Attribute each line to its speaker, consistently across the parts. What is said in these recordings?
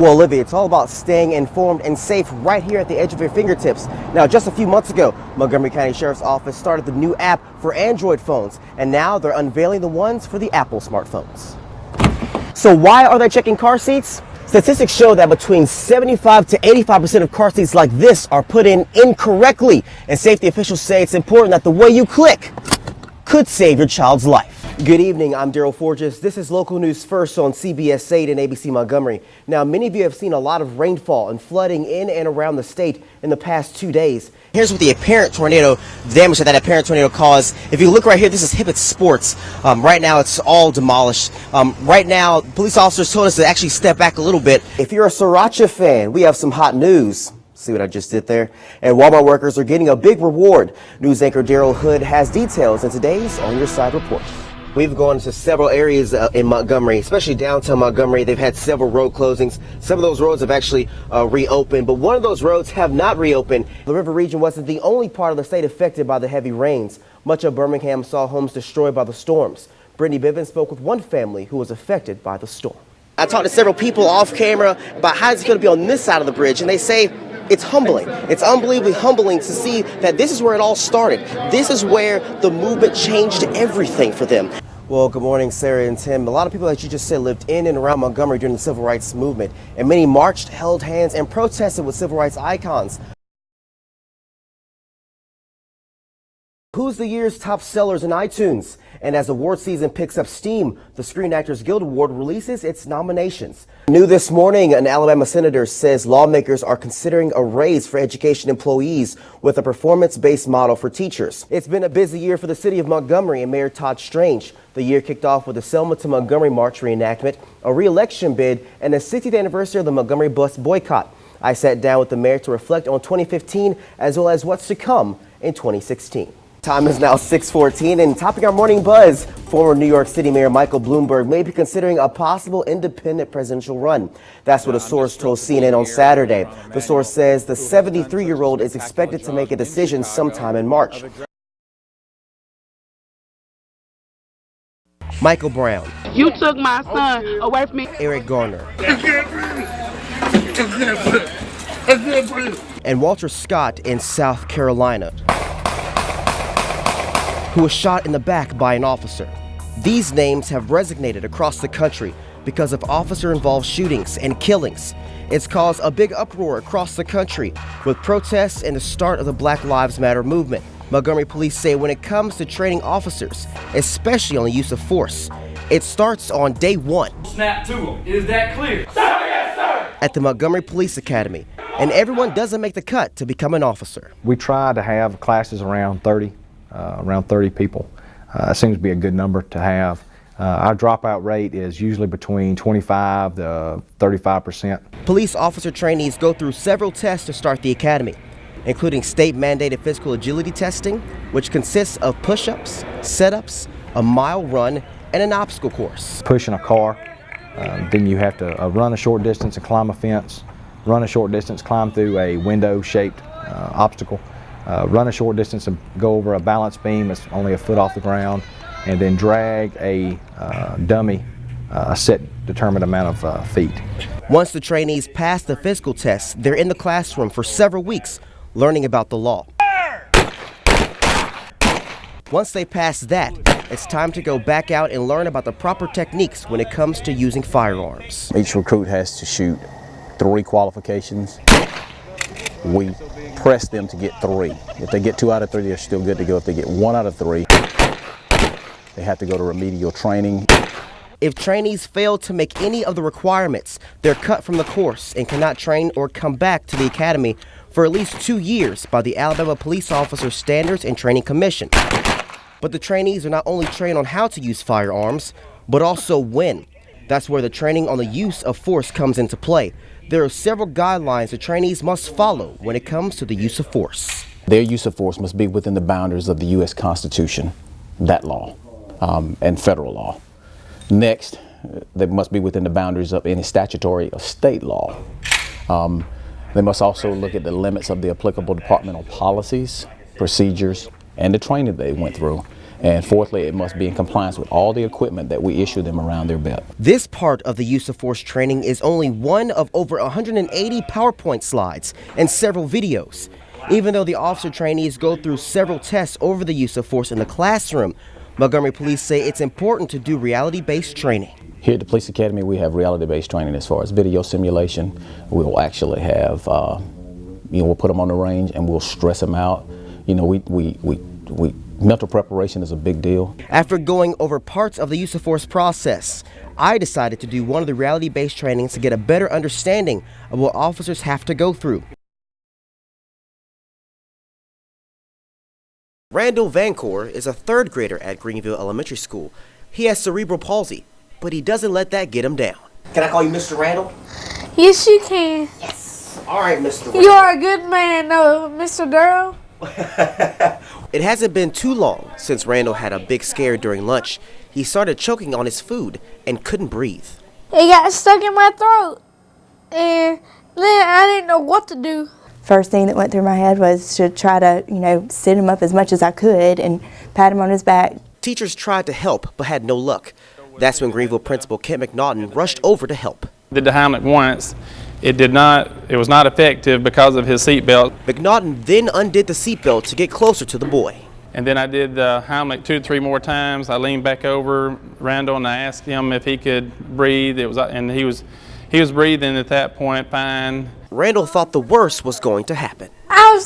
Speaker 1: Well, Olivia, it's all about staying informed and safe right here at the edge of your fingertips. Now, just a few months ago, Montgomery County Sheriff's Office started the new app for Android phones, and now they're unveiling the ones for the Apple smartphones. So why are they checking car seats? Statistics show that between 75 to 85% of car seats like this are put in incorrectly, and safety officials say it's important that the way you click could save your child's life. Good evening, I'm Darryl Forges. This is local news first on CBS 8 and ABC Montgomery. Now, many of you have seen a lot of rainfall and flooding in and around the state in the past 2 days. Here's what the apparent tornado damage that apparent tornado caused. If you look right here, this is Hibbett Sports. Right now, it's all demolished. Right now, police officers told us to actually step back a little bit. If you're a Sriracha fan, we have some hot news. See what I just did there? And Walmart workers are getting a big reward. News anchor Darryl Hood has details in today's On Your Side report. We've gone to several areas in Montgomery, especially downtown Montgomery. They've had several road closings. Some of those roads have actually reopened, but one of those roads have not reopened. The river region wasn't the only part of the state affected by the heavy rains. Much of Birmingham saw homes destroyed by the storms. Brittany Bivens spoke with one family who was affected by the storm. I talked to several people off camera about how it's going to be on this side of the bridge, and they say it's humbling. It's unbelievably humbling to see that this is where it all started. This is where the movement changed everything for them. Well, good morning, Sarah and Tim. A lot of people that you just said lived in and around Montgomery during the civil rights movement, and many marched, held hands, and protested with civil rights icons. Who's the year's top sellers in iTunes? And as award season picks up steam, the Screen Actors Guild Award releases its nominations. New this morning, an Alabama senator says lawmakers are considering a raise for education employees with a performance-based model for teachers. It's been a busy year for the city of Montgomery and Mayor Todd Strange. The year kicked off with the Selma to Montgomery March reenactment, a re-election bid, and the 60th anniversary of the Montgomery bus boycott. I sat down with the mayor to reflect on 2015 as well as what's to come in 2016. Time is now 6:14, and topping our morning buzz, former New York City Mayor Michael Bloomberg may be considering a possible independent presidential run. That's what a source told CNN on Saturday. The source says the 73-year-old is expected to make a decision sometime in March. Michael Brown.
Speaker 2: You took my son away from me.
Speaker 1: Eric Garner. And Walter Scott in South Carolina, who was shot in the back by an officer. These names have resonated across the country because of officer-involved shootings and killings. It's caused a big uproar across the country with protests and the start of the Black Lives Matter movement. Montgomery police say when it comes to training officers, especially on the use of force, it starts on day one.
Speaker 3: Snap to them. Is that clear? Sir, yes, sir.
Speaker 1: At the Montgomery Police Academy, and everyone doesn't make the cut to become an officer.
Speaker 4: We try to have classes around 30 people. It seems to be a good number to have. Our dropout rate is usually between 25 to 35%.
Speaker 1: Police officer trainees go through several tests to start the academy, including state-mandated physical agility testing, which consists of push-ups, sit-ups, a mile run, and an obstacle course.
Speaker 4: Pushing a car, then you have to run a short distance and climb a fence, run a short distance, climb through a window-shaped obstacle, run a short distance and go over a balance beam that's only a foot off the ground, and then drag a dummy a set determined amount of feet.
Speaker 1: Once the trainees pass the physical tests, they're in the classroom for several weeks learning about the law. Once they pass that, it's time to go back out and learn about the proper techniques when it comes to using firearms.
Speaker 5: Each recruit has to shoot 3 qualifications. We press them to get 3. If they get 2 out of 3, they're still good to go. If they get 1 out of 3, they have to go to remedial training.
Speaker 1: If trainees fail to make any of the requirements, they're cut from the course and cannot train or come back to the academy for at least 2 years by the Alabama Police Officer Standards and Training Commission. But the trainees are not only trained on how to use firearms, but also when. That's where the training on the use of force comes into play. There are several guidelines the trainees must follow when it comes to the use of force.
Speaker 5: Their use of force must be within the boundaries of the U.S. Constitution, that law, and federal law. Next, they must be within the boundaries of any statutory or state law. They must also look at the limits of the applicable departmental policies, procedures, and the training they went through. And fourthly, it must be in compliance with all the equipment that we issue them around their belt.
Speaker 1: This part of the use of force training is only one of over 180 PowerPoint slides and several videos. Even though the officer trainees go through several tests over the use of force in the classroom, Montgomery police say it's important to do reality-based training.
Speaker 5: Here at the Police Academy, we have reality-based training as far as video simulation. We'll actually have, we'll put them on the range and we'll stress them out. Mental preparation is a big deal.
Speaker 1: After going over parts of the use of force process, I decided to do one of the reality-based trainings to get a better understanding of what officers have to go through. Randall Vancour is a third grader at Greenville Elementary School. He has cerebral palsy, but he doesn't let that get him down. Can I call you Mr. Randall?
Speaker 6: Yes, you can.
Speaker 1: Yes. All right, Mr. Randall.
Speaker 6: You are a good man, Mr. Darryl.
Speaker 1: It hasn't been too long since Randall had a big scare during lunch. He started choking on his food and couldn't breathe.
Speaker 6: It got stuck in my throat, and then I didn't know what to do.
Speaker 7: First thing that went through my head was to try to, sit him up as much as I could and pat him on his back.
Speaker 1: Teachers tried to help but had no luck. That's when Greenville Principal Kent McNaughton rushed over to help.
Speaker 8: Did the Heimlich once. It was not effective because of his seatbelt.
Speaker 1: McNaughton then undid the seatbelt to get closer to the boy.
Speaker 8: And then I did the Heimlich 2 to 3 more times. I leaned back over Randall and I asked him if he could breathe. And he was breathing at that point fine.
Speaker 1: Randall thought the worst was going to happen.
Speaker 6: I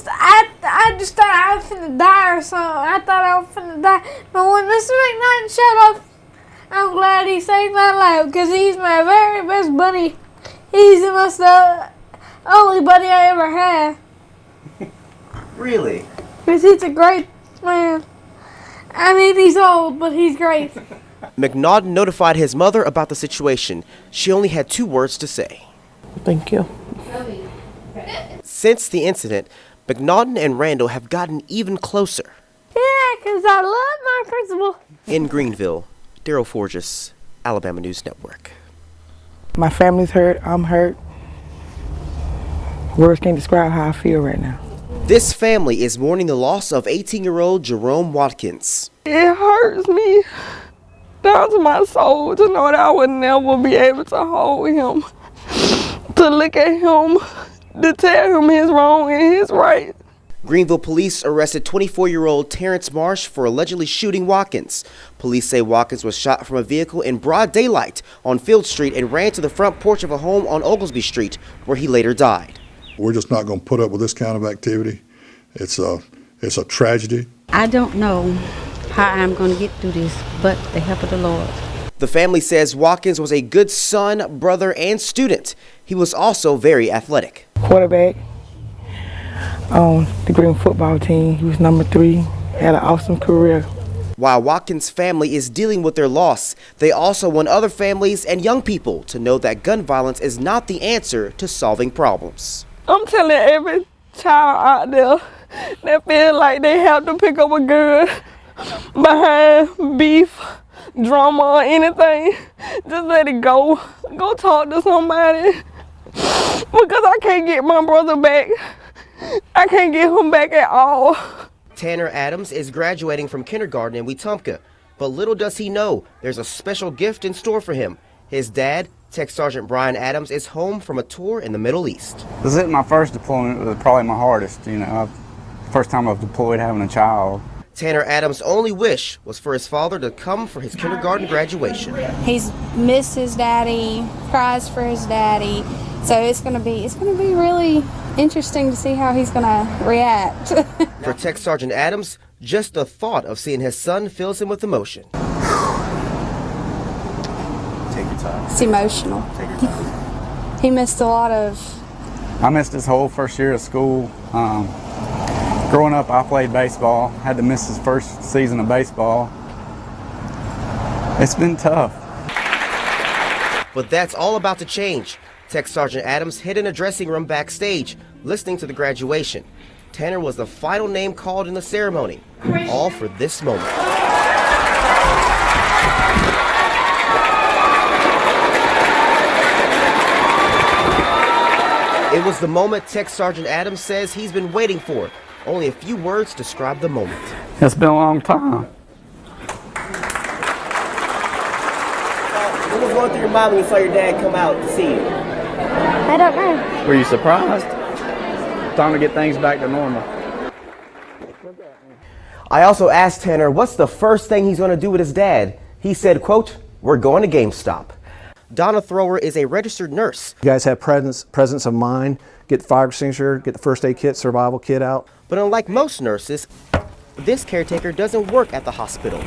Speaker 6: just thought I was finna die or something. I thought I was finna die. But when Mr. McNaughton showed up, I'm glad he saved my life because he's my very best buddy. He's the only buddy I ever had.
Speaker 1: Really?
Speaker 6: Because he's a great man. I mean, he's old, but he's great.
Speaker 1: McNaughton notified his mother about the situation. She only had 2 words to say.
Speaker 9: Thank you.
Speaker 1: Since the incident, McNaughton and Randall have gotten even closer.
Speaker 6: Yeah, because I love my principal.
Speaker 1: In Greenville, Darryl Forges, Alabama News Network.
Speaker 9: My family's hurt. I'm hurt. Words can't describe how I feel right now.
Speaker 1: This family is mourning the loss of 18-year-old Jerome Watkins.
Speaker 9: It hurts me down to my soul to know that I would never be able to hold him, to look at him, to tell him his wrong and his right.
Speaker 1: Greenville police arrested 24-year-old Terrence Marsh for allegedly shooting Watkins. Police say Watkins was shot from a vehicle in broad daylight on Field Street and ran to the front porch of a home on Oglesby Street, where he later died.
Speaker 10: We're just not going to put up with this kind of activity. It's a tragedy.
Speaker 11: I don't know how I'm going to get through this, but the help of the Lord.
Speaker 1: The family says Watkins was a good son, brother, and student. He was also very athletic.
Speaker 9: Quarterback on the Green football team. He was number 3. Had an awesome career.
Speaker 1: While Watkins' family is dealing with their loss, they also want other families and young people to know that gun violence is not the answer to solving problems.
Speaker 9: I'm telling every child out there that feel like they have to pick up a gun behind beef, drama, or anything, just let it go. Go talk to somebody. Because I can't get my brother back. I can't get him back at all.
Speaker 1: Tanner Adams is graduating from kindergarten in Wetumpka, but little does he know there's a special gift in store for him. His dad, Tech Sergeant Brian Adams, is home from a tour in the Middle East.
Speaker 12: This isn't my first deployment. It was probably my hardest. First time I've deployed having a child.
Speaker 1: Tanner Adams' only wish was for his father to come for his kindergarten graduation.
Speaker 13: He's missed his daddy, cries for his daddy, so it's gonna be really interesting to see how he's gonna react.
Speaker 1: For Tech Sergeant Adams, just the thought of seeing his son fills him with emotion.
Speaker 12: Take your time.
Speaker 13: It's emotional.
Speaker 12: Take your time.
Speaker 13: He missed a lot of...
Speaker 12: I missed his whole first year of school. Growing up, I played baseball. Had to miss his first season of baseball. It's been tough.
Speaker 1: But that's all about to change. Tech Sergeant Adams hid in a dressing room backstage, listening to the graduation. Tanner was the final name called in the ceremony, all for this moment. It was the moment Tech Sergeant Adams says he's been waiting for. Only a few words describe the moment.
Speaker 12: It's been a long time.
Speaker 1: What was going through your mind when you saw your dad come out to see you?
Speaker 6: I don't know.
Speaker 12: Were you surprised? Time to get things back to normal.
Speaker 1: I also asked Tanner what's the first thing he's going to do with his dad. He said, quote, "We're going to GameStop." Donna Thrower is a registered nurse.
Speaker 14: You guys have presence of mind, get the fire extinguisher, get the first aid kit, survival kit out.
Speaker 1: But unlike most nurses, this caretaker doesn't work at the hospital.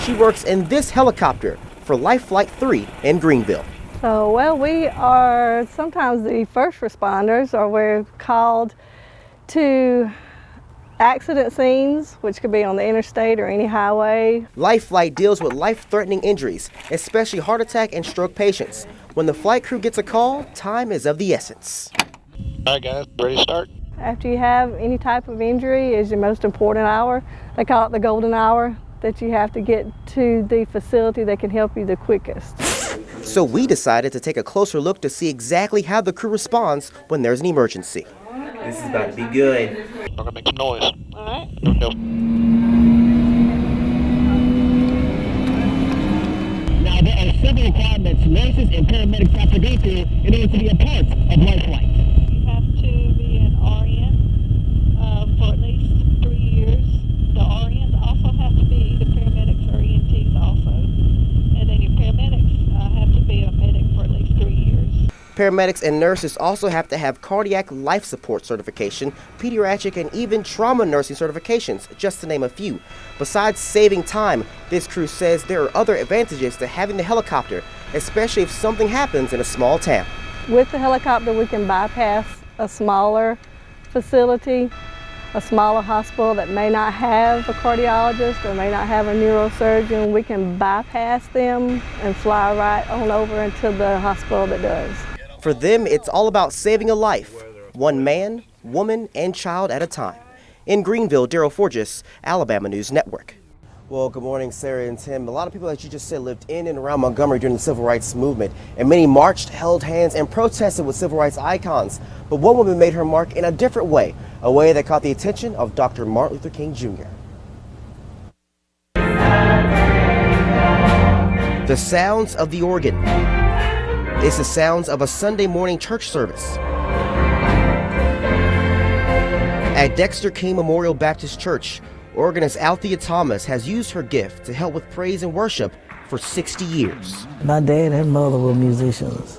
Speaker 1: She works in this helicopter for Life Flight 3 in Greenville.
Speaker 15: So, well, we are sometimes the first responders, or we're called to accident scenes, which could be on the interstate or any highway.
Speaker 1: Life Flight deals with life-threatening injuries, especially heart attack and stroke patients. When the flight crew gets a call, time is of the essence.
Speaker 16: All right, guys, ready to start?
Speaker 15: After you have any type of injury is your most important hour. They call it the golden hour, that you have to get to the facility that can help you the quickest.
Speaker 1: So we decided to take a closer look to see exactly how the crew responds when there's an emergency. This is about to be good.
Speaker 16: I'm gonna make some noise.
Speaker 15: All right.
Speaker 16: Here we go.
Speaker 17: Now there are several requirements nurses and paramedics have to go through in order to be a part of Life Flight.
Speaker 15: You have to be an RN for at least 3 years. The RNs also have to be the paramedics or EMTs also. And then your paramedics have to be a medic for at least 3 years.
Speaker 1: Paramedics and nurses also have to have cardiac life support certification, pediatric, and even trauma nursing certifications, just to name a few. Besides saving time, this crew says there are other advantages to having the helicopter, especially if something happens in a small town.
Speaker 15: With the helicopter, we can bypass a smaller facility, a smaller hospital that may not have a cardiologist or may not have a neurosurgeon. We can bypass them and fly right on over into the hospital that does.
Speaker 1: For them, it's all about saving a life, one man, woman, and child at a time. In Greenville, Darryl Forges, Alabama News Network. Well, good morning, Sarah and Tim. A lot of people, as you just said, lived in and around Montgomery during the Civil Rights Movement, and many marched, held hands, and protested with civil rights icons. But one woman made her mark in a different way, a way that caught the attention of Dr. Martin Luther King Jr. The sounds of the organ. It's the sounds of a Sunday morning church service. At Dexter King Memorial Baptist Church, organist Althea Thomas has used her gift to help with praise and worship for 60 years.
Speaker 18: My dad and mother were musicians,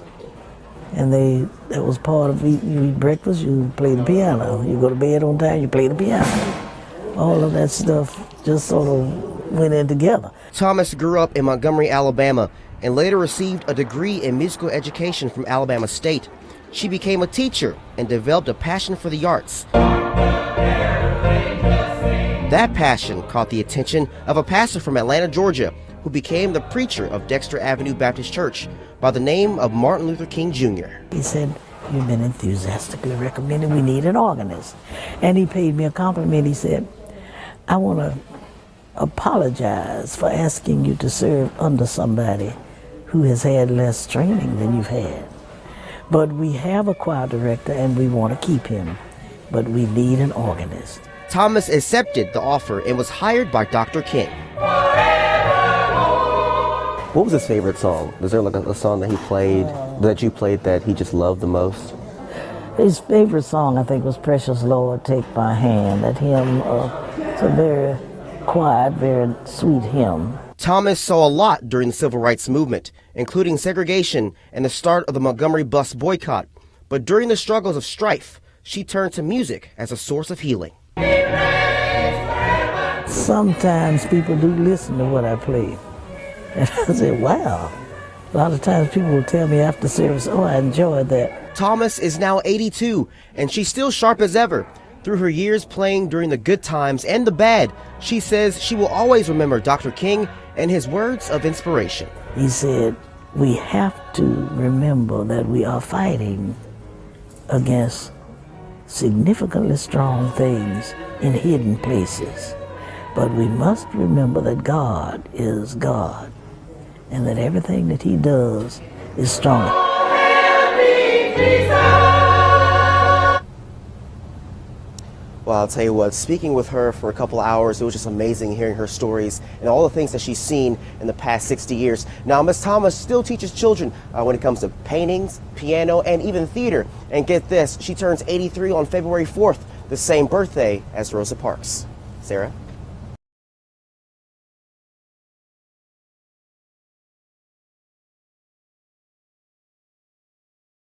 Speaker 18: and that was part of eating. You eat breakfast, you play the piano. You go to bed on time, you play the piano. All of that stuff just sort of went in together.
Speaker 1: Thomas grew up in Montgomery, Alabama, and later received a degree in musical education from Alabama State. She became a teacher and developed a passion for the arts. That passion caught the attention of a pastor from Atlanta, Georgia, who became the preacher of Dexter Avenue Baptist Church by the name of Martin Luther King Jr.
Speaker 18: He said, "You've been enthusiastically recommended. We need an organist." And he paid me a compliment. He said, "I want to apologize for asking you to serve under somebody who has had less training than you've had. But we have a choir director and we want to keep him. But we need an organist."
Speaker 1: Thomas accepted the offer and was hired by Dr. King. What was his favorite song? Was there like a song that he played, that you played, that he just loved the most?
Speaker 18: His favorite song, I think, was "Precious Lord, Take My Hand." That hymn, it's a very quiet, very sweet hymn.
Speaker 1: Thomas saw a lot during the Civil Rights Movement, including segregation and the start of the Montgomery bus boycott. But during the struggles of strife, she turned to music as a source of healing.
Speaker 18: Sometimes people do listen to what I play. And I said, wow. A lot of times people will tell me after service, "Oh, I enjoyed that."
Speaker 1: Thomas is now 82, and she's still sharp as ever. Through her years playing during the good times and the bad, she says she will always remember Dr. King and his words of inspiration.
Speaker 18: He said, "We have to remember that we are fighting against significantly strong things in hidden places. But we must remember that God is God, and that everything that he does is strong."
Speaker 1: Well, I'll tell you what, speaking with her for a couple hours, it was just amazing hearing her stories and all the things that she's seen in the past 60 years. Now, Ms. Thomas still teaches children when it comes to paintings, piano, and even theater. And get this, she turns 83 on February 4th, the same birthday as Rosa Parks. Sarah?